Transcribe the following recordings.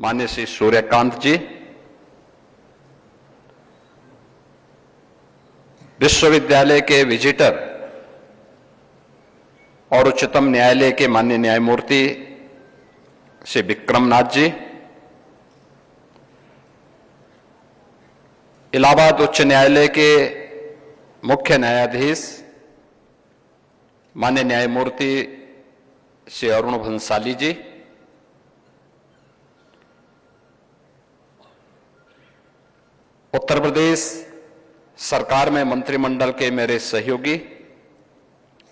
माननीय श्री सूर्यकांत जी, विश्वविद्यालय के विजिटर और उच्चतम न्यायालय के माननीय न्यायमूर्ति श्री विक्रमनाथ जी, इलाहाबाद उच्च न्यायालय के मुख्य न्यायाधीश माननीय न्यायमूर्ति श्री अरुण भंसाली जी, उत्तर प्रदेश सरकार में मंत्रिमंडल के मेरे सहयोगी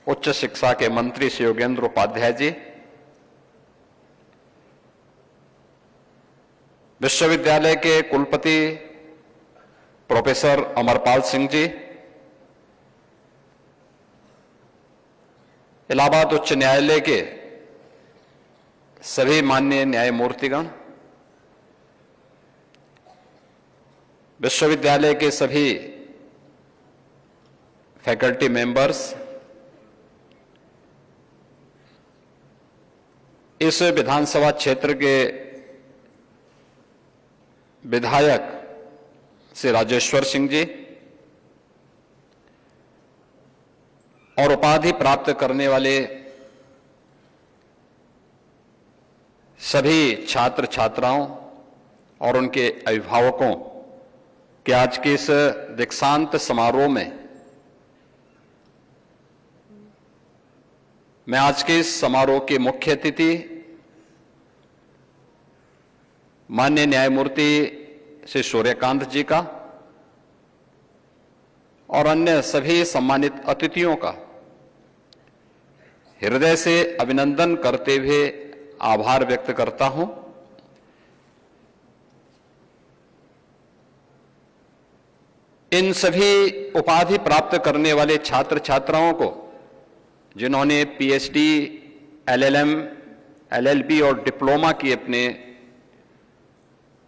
उच्च शिक्षा के मंत्री श्री योगेंद्र उपाध्याय जी, विश्वविद्यालय के कुलपति प्रोफेसर अमरपाल सिंह जी, इलाहाबाद उच्च न्यायालय के सभी माननीय न्यायमूर्तिगण, विश्वविद्यालय के सभी फैकल्टी मेंबर्स, इस विधानसभा क्षेत्र के विधायक श्री राजेश्वर सिंह जी और उपाधि प्राप्त करने वाले सभी छात्र छात्राओं और उनके अभिभावकों के आज के इस दीक्षांत समारोह में मैं आज के इस समारोह के मुख्य अतिथि माननीय न्यायमूर्ति श्री सूर्यकांत जी का और अन्य सभी सम्मानित अतिथियों का हृदय से अभिनंदन करते हुए आभार व्यक्त करता हूं। इन सभी उपाधि प्राप्त करने वाले छात्र छात्राओं को, जिन्होंने पीएचडी, एलएलएम, एलएलबी और डिप्लोमा की अपने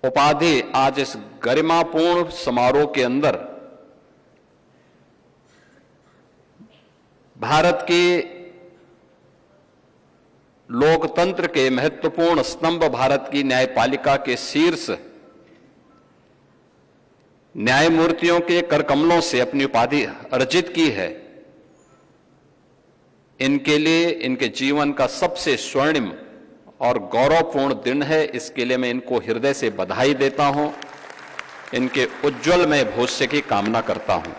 उपाधि आज इस गरिमापूर्ण समारोह के अंदर भारत की लोकतंत्र के महत्वपूर्ण स्तंभ, भारत की न्यायपालिका के शीर्ष न्यायमूर्तियों के करकमलों से अपनी उपाधि अर्जित की है, इनके लिए इनके जीवन का सबसे स्वर्णिम और गौरवपूर्ण दिन है। इसके लिए मैं इनको हृदय से बधाई देता हूं, इनके उज्जवलमय भविष्य की कामना करता हूं।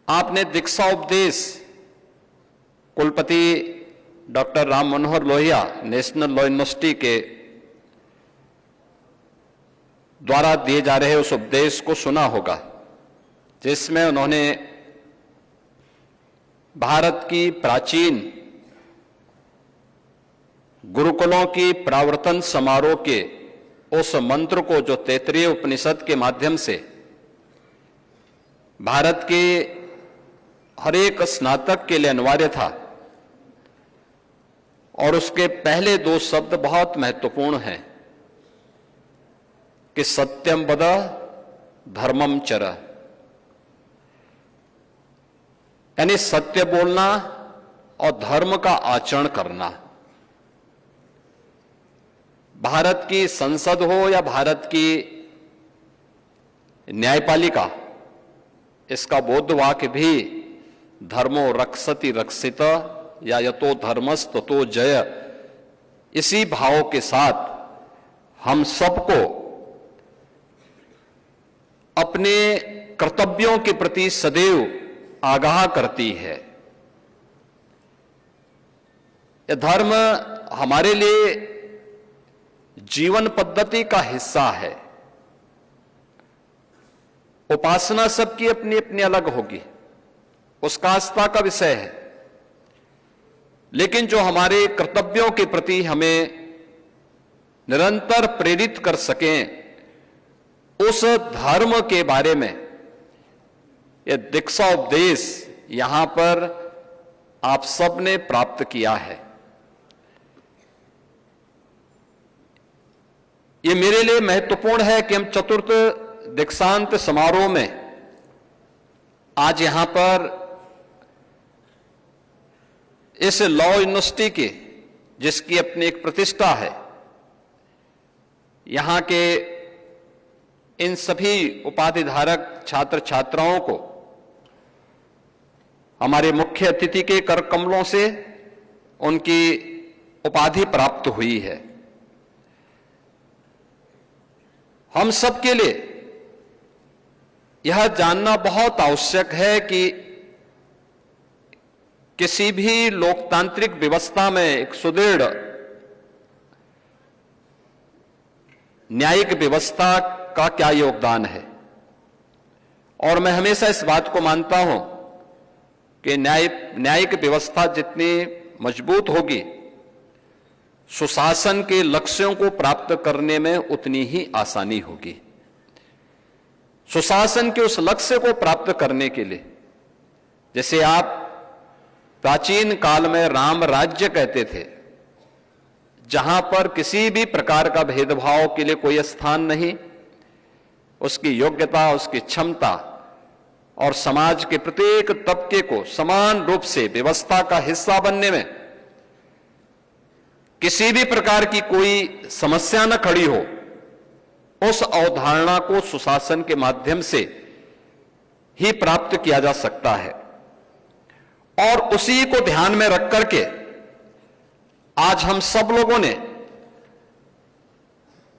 आपने दीक्षा उपदेश कुलपति doctor Ram Manohar Lohia national law university के द्वारा दिए जा रहे उस उपदेश को सुना होगा, जिसमें उन्होंने भारत की प्राचीन गुरुकुलों की प्रावर्तन समारोह के उस मंत्र को, जो तैत्तिरीय उपनिषद के माध्यम से भारत के हर एक स्नातक के लिए अनिवार्य था, और उसके पहले दो शब्द बहुत महत्वपूर्ण हैं कि सत्यम वद धर्मम चर, यानी सत्य बोलना और धर्म का आचरण करना। भारत की संसद हो या भारत की न्यायपालिका, इसका बौद्ध वाक्य भी धर्मो रक्षति रक्षित या यतो धर्मस् ततो जय, इसी भाव के साथ हम सबको अपने कर्तव्यों के प्रति सदैव आगाह करती है। यह धर्म हमारे लिए जीवन पद्धति का हिस्सा है। उपासना सबकी अपनी अपनी अलग होगी, उसका आस्था का विषय है, लेकिन जो हमारे कर्तव्यों के प्रति हमें निरंतर प्रेरित कर सकें, उस धर्म के बारे में यह दीक्षा उपदेश यहां पर आप सबने प्राप्त किया है। यह मेरे लिए महत्वपूर्ण है कि हम चतुर्थ दीक्षांत समारोह में आज यहां पर इस लॉ यूनिवर्सिटी के जिसकी अपनी एक प्रतिष्ठा है, यहां के इन सभी उपाधिधारक छात्र छात्राओं को हमारे मुख्य अतिथि के कर कमलों से उनकी उपाधि प्राप्त हुई है। हम सबके लिए यह जानना बहुत आवश्यक है कि किसी भी लोकतांत्रिक व्यवस्था में एक सुदृढ़ न्यायिक व्यवस्था का क्या योगदान है। और मैं हमेशा इस बात को मानता हूं कि न्यायिक व्यवस्था जितनी मजबूत होगी, सुशासन के लक्ष्यों को प्राप्त करने में उतनी ही आसानी होगी। सुशासन के उस लक्ष्य को प्राप्त करने के लिए, जैसे आप प्राचीन काल में राम राज्य कहते थे, जहां पर किसी भी प्रकार का भेदभाव के लिए कोई स्थान नहीं, उसकी योग्यता, उसकी क्षमता और समाज के प्रत्येक तबके को समान रूप से व्यवस्था का हिस्सा बनने में किसी भी प्रकार की कोई समस्या न खड़ी हो, उस अवधारणा को सुशासन के माध्यम से ही प्राप्त किया जा सकता है। और उसी को ध्यान में रख करके आज हम सब लोगों ने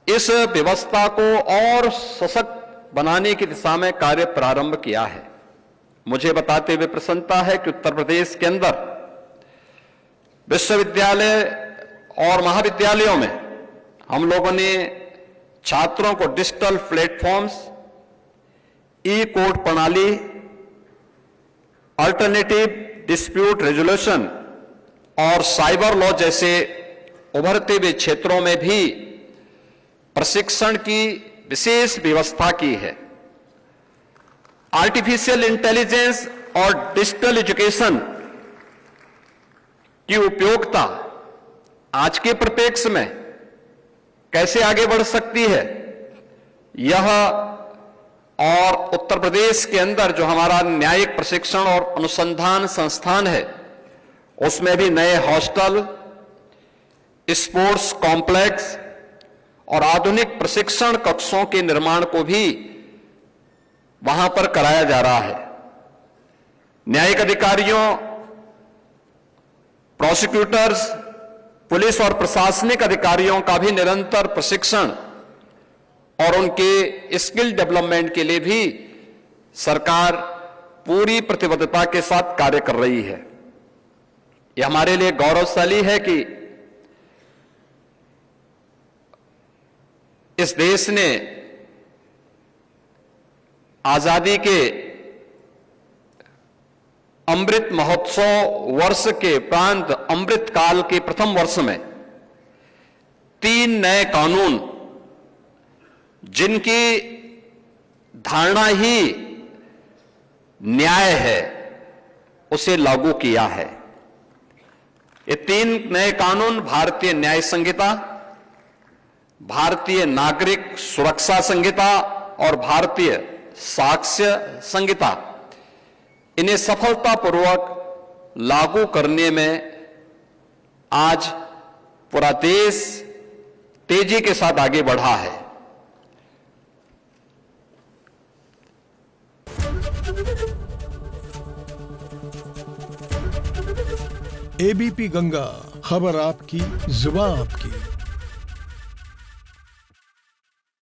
इस व्यवस्था को और सशक्त बनाने की दिशा में कार्य प्रारंभ किया है। मुझे बताते हुए प्रसन्नता है कि उत्तर प्रदेश के अंदर विश्वविद्यालय और महाविद्यालयों में हम लोगों ने छात्रों को डिजिटल प्लेटफॉर्म्स, ई कोर्ट प्रणाली, अल्टरनेटिव डिस्प्यूट रेजोल्यूशन और साइबर लॉ जैसे उभरते हुए क्षेत्रों में भी प्रशिक्षण की विशेष व्यवस्था की है। आर्टिफिशियल इंटेलिजेंस और डिजिटल एजुकेशन की उपयोगिता आज के परिप्रेक्ष्य में कैसे आगे बढ़ सकती है, यह और उत्तर प्रदेश के अंदर जो हमारा न्यायिक प्रशिक्षण और अनुसंधान संस्थान है, उसमें भी नए हॉस्टल, स्पोर्ट्स कॉम्प्लेक्स और आधुनिक प्रशिक्षण कक्षों के निर्माण को भी वहां पर कराया जा रहा है। न्यायिक अधिकारियों, प्रोसिक्यूटर्स, पुलिस और प्रशासनिक अधिकारियों का भी निरंतर प्रशिक्षण और उनके स्किल डेवलपमेंट के लिए भी सरकार पूरी प्रतिबद्धता के साथ कार्य कर रही है। यह हमारे लिए गौरवशाली है कि इस देश ने आजादी के अमृत महोत्सव वर्ष के उपरांत अमृत काल के प्रथम वर्ष में 3 नए कानून, जिनकी धारणा ही न्याय है, उसे लागू किया है। ये 3 नए कानून भारतीय न्याय संहिता, भारतीय नागरिक सुरक्षा संहिता और भारतीय साक्ष्य संहिता, इन्हें सफलतापूर्वक लागू करने में आज पूरा देश तेजी के साथ आगे बढ़ा है। एबीपी गंगा, खबर आपकी, जुबान आपकी।